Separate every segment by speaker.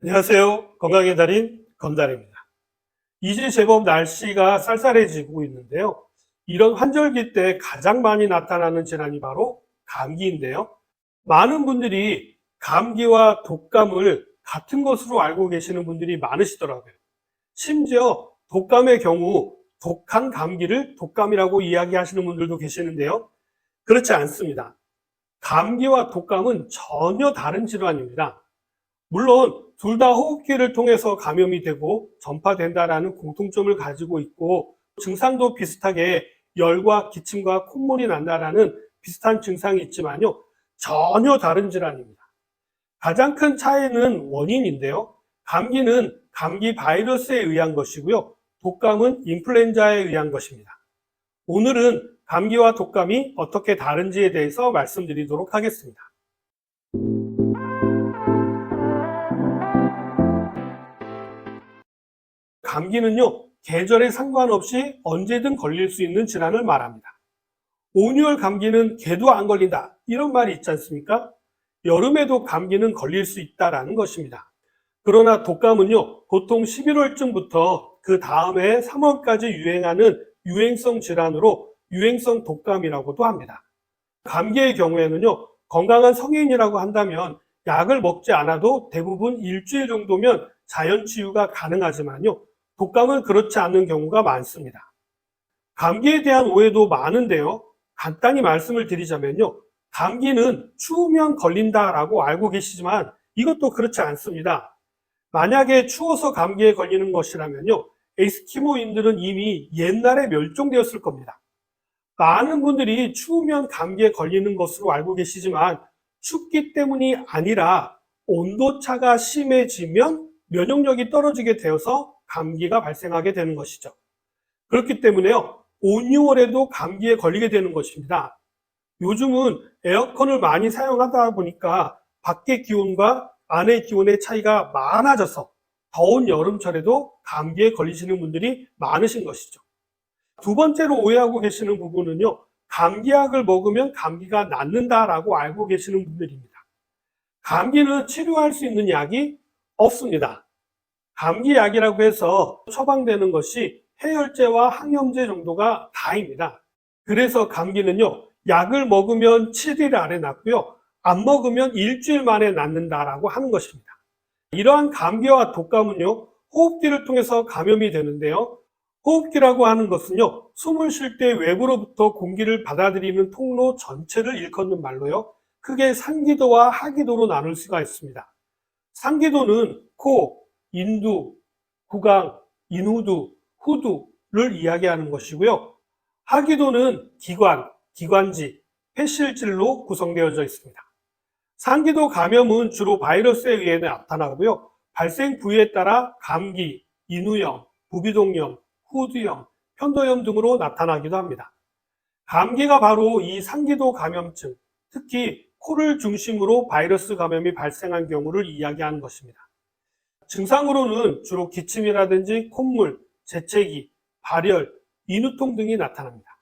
Speaker 1: 안녕하세요. 건강의 달인 건달입니다. 이제 제법 날씨가 쌀쌀해지고 있는데요. 이런 환절기 때 가장 많이 나타나는 질환이 바로 감기인데요. 많은 분들이 감기와 독감을 같은 것으로 알고 계시는 분들이 많으시더라고요. 심지어 독감의 경우 독한 감기를 독감이라고 이야기하시는 분들도 계시는데요. 그렇지 않습니다. 감기와 독감은 전혀 다른 질환입니다. 물론 둘 다 호흡기를 통해서 감염이 되고 전파된다라는 공통점을 가지고 있고 증상도 비슷하게 열과 기침과 콧물이 난다라는 비슷한 증상이 있지만요. 전혀 다른 질환입니다. 가장 큰 차이는 원인인데요. 감기는 감기 바이러스에 의한 것이고요. 독감은 인플루엔자에 의한 것입니다. 오늘은 감기와 독감이 어떻게 다른지에 대해서 말씀드리도록 하겠습니다. 감기는요, 계절에 상관없이 언제든 걸릴 수 있는 질환을 말합니다. 온열 감기는 개도 안 걸린다. 이런 말이 있지 않습니까? 여름에도 감기는 걸릴 수 있다라는 것입니다. 그러나 독감은요, 보통 11월쯤부터 그 다음해 3월까지 유행하는 유행성 질환으로 유행성 독감이라고도 합니다. 감기의 경우에는요, 건강한 성인이라고 한다면 약을 먹지 않아도 대부분 일주일 정도면 자연 치유가 가능하지만요, 독감은 그렇지 않은 경우가 많습니다. 감기에 대한 오해도 많은데요, 간단히 말씀을 드리자면요, 감기는 추우면 걸린다라고 알고 계시지만 이것도 그렇지 않습니다. 만약에 추워서 감기에 걸리는 것이라면요, 에스키모인들은 이미 옛날에 멸종되었을 겁니다. 많은 분들이 추우면 감기에 걸리는 것으로 알고 계시지만 춥기 때문이 아니라 온도차가 심해지면 면역력이 떨어지게 되어서 감기가 발생하게 되는 것이죠. 그렇기 때문에요, 온유월에도 감기에 걸리게 되는 것입니다. 요즘은 에어컨을 많이 사용하다 보니까 밖의 기온과 안의 기온의 차이가 많아져서 더운 여름철에도 감기에 걸리시는 분들이 많으신 것이죠. 두 번째로 오해하고 계시는 부분은요, 감기약을 먹으면 감기가 낫는다라고 알고 계시는 분들입니다. 감기는 치료할 수 있는 약이 없습니다. 감기약이라고 해서 처방되는 것이 해열제와 항염제 정도가 다입니다. 그래서 감기는요, 약을 먹으면 7일 안에 낫고요, 안 먹으면 일주일 만에 낫는다라고 하는 것입니다. 이러한 감기와 독감은요, 호흡기를 통해서 감염이 되는데요. 호흡기라고 하는 것은요, 숨을 쉴 때 외부로부터 공기를 받아들이는 통로 전체를 일컫는 말로요, 크게 상기도와 하기도로 나눌 수가 있습니다. 상기도는 코, 인두, 구강, 인후두, 후두를 이야기하는 것이고요. 하기도는 기관, 기관지, 폐실질로 구성되어져 있습니다. 상기도 감염은 주로 바이러스에 의해 나타나고요. 발생 부위에 따라 감기, 인후염, 부비동염, 후두염, 편도염 등으로 나타나기도 합니다. 감기가 바로 이 상기도 감염증, 특히 코를 중심으로 바이러스 감염이 발생한 경우를 이야기하는 것입니다. 증상으로는 주로 기침이라든지 콧물, 재채기, 발열, 인후통 등이 나타납니다.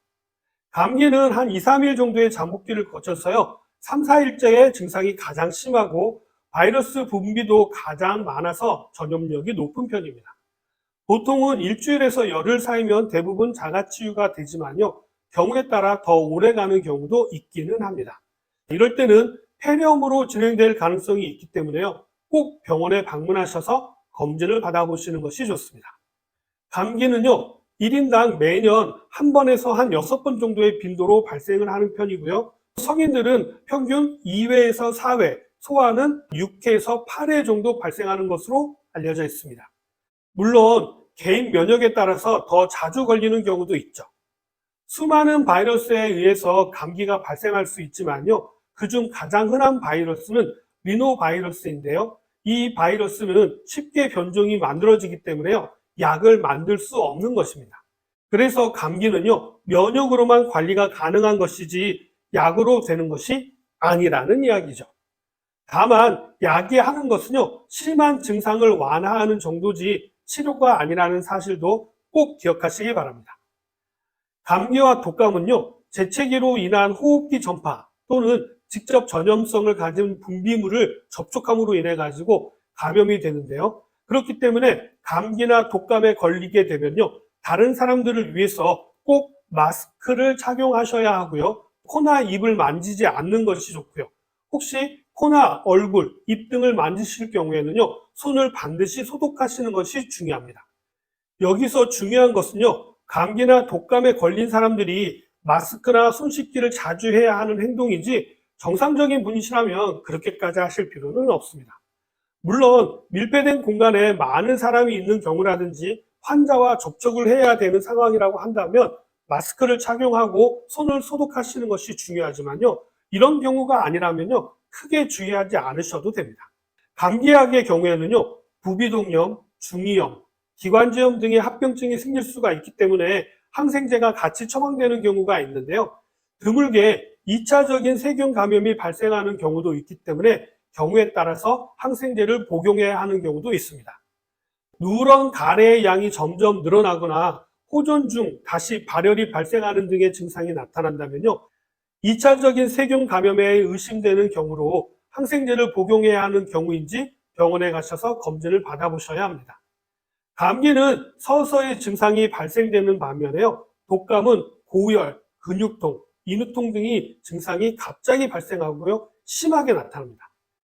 Speaker 1: 감기는 한 2, 3일 정도의 잠복기를 거쳐서요, 3, 4일째의 증상이 가장 심하고 바이러스 분비도 가장 많아서 전염력이 높은 편입니다. 보통은 일주일에서 열흘 사이면 대부분 자가치유가 되지만요, 경우에 따라 더 오래 가는 경우도 있기는 합니다. 이럴 때는 폐렴으로 진행될 가능성이 있기 때문에요, 꼭 병원에 방문하셔서 검진을 받아보시는 것이 좋습니다. 감기는요, 1인당 매년 한 번에서 한 6번 정도의 빈도로 발생을 하는 편이고요. 성인들은 평균 2회에서 4회, 소아는 6회에서 8회 정도 발생하는 것으로 알려져 있습니다. 물론 개인 면역에 따라서 더 자주 걸리는 경우도 있죠. 수많은 바이러스에 의해서 감기가 발생할 수 있지만요, 그중 가장 흔한 바이러스는 리노바이러스인데요. 이 바이러스는 쉽게 변종이 만들어지기 때문에요, 약을 만들 수 없는 것입니다. 그래서 감기는요, 면역으로만 관리가 가능한 것이지 약으로 되는 것이 아니라는 이야기죠. 다만 약이 하는 것은요, 심한 증상을 완화하는 정도지 치료가 아니라는 사실도 꼭 기억하시기 바랍니다. 감기와 독감은요, 재채기로 인한 호흡기 전파 또는 직접 전염성을 가진 분비물을 접촉함으로 인해 가지고 감염이 되는데요. 그렇기 때문에 감기나 독감에 걸리게 되면요, 다른 사람들을 위해서 꼭 마스크를 착용하셔야 하고요. 코나 입을 만지지 않는 것이 좋고요. 혹시 코나 얼굴, 입 등을 만지실 경우에는요, 손을 반드시 소독하시는 것이 중요합니다. 여기서 중요한 것은요, 감기나 독감에 걸린 사람들이 마스크나 손 씻기를 자주 해야 하는 행동이지 정상적인 분이시라면 그렇게까지 하실 필요는 없습니다. 물론 밀폐된 공간에 많은 사람이 있는 경우라든지 환자와 접촉을 해야 되는 상황이라고 한다면 마스크를 착용하고 손을 소독하시는 것이 중요하지만요, 이런 경우가 아니라면요, 크게 주의하지 않으셔도 됩니다. 감기약의 경우에는요, 부비동염, 중이염, 기관지염 등의 합병증이 생길 수가 있기 때문에 항생제가 같이 처방되는 경우가 있는데요. 드물게 2차적인 세균 감염이 발생하는 경우도 있기 때문에 경우에 따라서 항생제를 복용해야 하는 경우도 있습니다. 누런 가래의 양이 점점 늘어나거나 호전 중 다시 발열이 발생하는 등의 증상이 나타난다면요, 2차적인 세균 감염에 의심되는 경우로 항생제를 복용해야 하는 경우인지 병원에 가셔서 검진을 받아보셔야 합니다. 감기는 서서히 증상이 발생되는 반면에요, 독감은 고열, 근육통, 인후통 등이 증상이 갑자기 발생하고요, 심하게 나타납니다.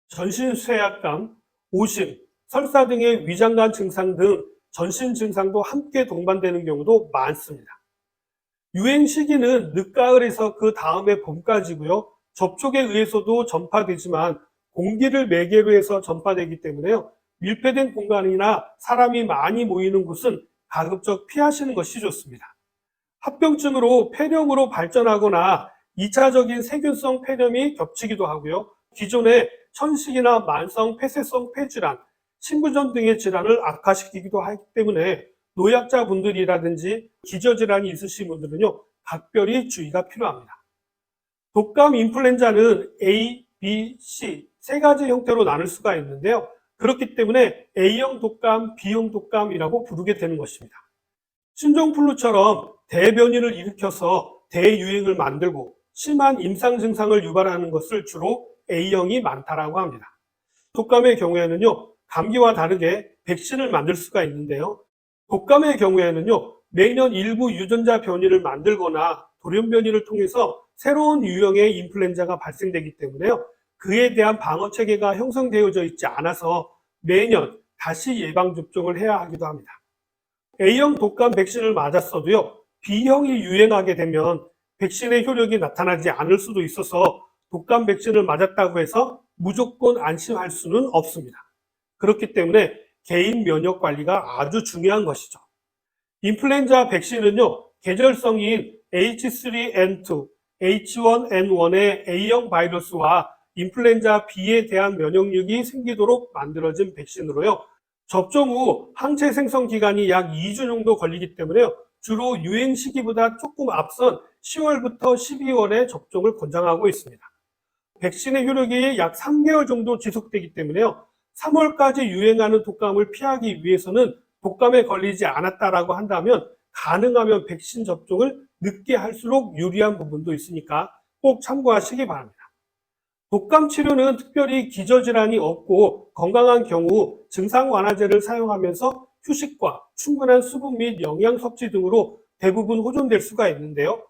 Speaker 1: 전신쇠약감, 오심, 설사 등의 위장관 증상 등 전신 증상도 함께 동반되는 경우도 많습니다. 유행 시기는 늦가을에서 그 다음에 봄까지고요. 접촉에 의해서도 전파되지만 공기를 매개로 해서 전파되기 때문에요, 밀폐된 공간이나 사람이 많이 모이는 곳은 가급적 피하시는 것이 좋습니다. 합병증으로 폐렴으로 발전하거나 2차적인 세균성 폐렴이 겹치기도 하고요. 기존의 천식이나 만성 폐쇄성 폐질환, 신부전 등의 질환을 악화시키기도 하기 때문에 노약자분들이라든지 기저질환이 있으신 분들은요, 각별히 주의가 필요합니다. 독감 인플루엔자는 A, B, C 세 가지 형태로 나눌 수가 있는데요. 그렇기 때문에 A형 독감, B형 독감이라고 부르게 되는 것입니다. 신종플루처럼 대변이를 일으켜서 대유행을 만들고 심한 임상 증상을 유발하는 것을 주로 A형이 많다라고 합니다. 독감의 경우에는요, 감기와 다르게 백신을 만들 수가 있는데요. 독감의 경우에는요, 매년 일부 유전자 변이를 만들거나 돌연 변이를 통해서 새로운 유형의 인플루엔자가 발생되기 때문에요, 그에 대한 방어 체계가 형성되어져 있지 않아서 매년 다시 예방접종을 해야 하기도 합니다. A형 독감 백신을 맞았어도요, B형이 유행하게 되면 백신의 효력이 나타나지 않을 수도 있어서 독감 백신을 맞았다고 해서 무조건 안심할 수는 없습니다. 그렇기 때문에 개인 면역 관리가 아주 중요한 것이죠. 인플루엔자 백신은요, 계절성인 H3N2, H1N1의 A형 바이러스와 인플루엔자 B에 대한 면역력이 생기도록 만들어진 백신으로요, 접종 후 항체 생성 기간이 약 2주 정도 걸리기 때문에요, 주로 유행 시기보다 조금 앞선 10월부터 12월에 접종을 권장하고 있습니다. 백신의 효력이 약 3개월 정도 지속되기 때문에요, 3월까지 유행하는 독감을 피하기 위해서는 독감에 걸리지 않았다라고 한다면 가능하면 백신 접종을 늦게 할수록 유리한 부분도 있으니까 꼭 참고하시기 바랍니다. 독감 치료는 특별히 기저질환이 없고 건강한 경우 증상 완화제를 사용하면서 휴식과 충분한 수분 및 영양 섭취 등으로 대부분 호전될 수가 있는데요.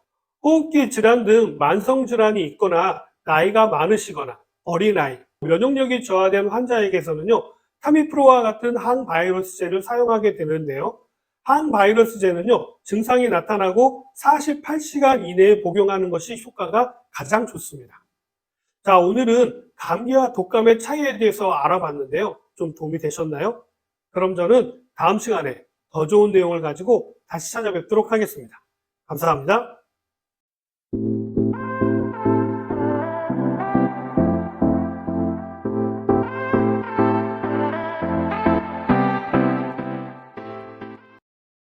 Speaker 1: 호흡기 질환 등 만성 질환이 있거나 나이가 많으시거나 어린아이, 면역력이 저하된 환자에게서는요, 타미프로와 같은 항바이러스제를 사용하게 되는데요. 항바이러스제는요, 증상이 나타나고 48시간 이내에 복용하는 것이 효과가 가장 좋습니다. 자, 오늘은 감기와 독감의 차이에 대해서 알아봤는데요. 좀 도움이 되셨나요? 그럼 저는 다음 시간에 더 좋은 내용을 가지고 다시 찾아뵙도록 하겠습니다. 감사합니다.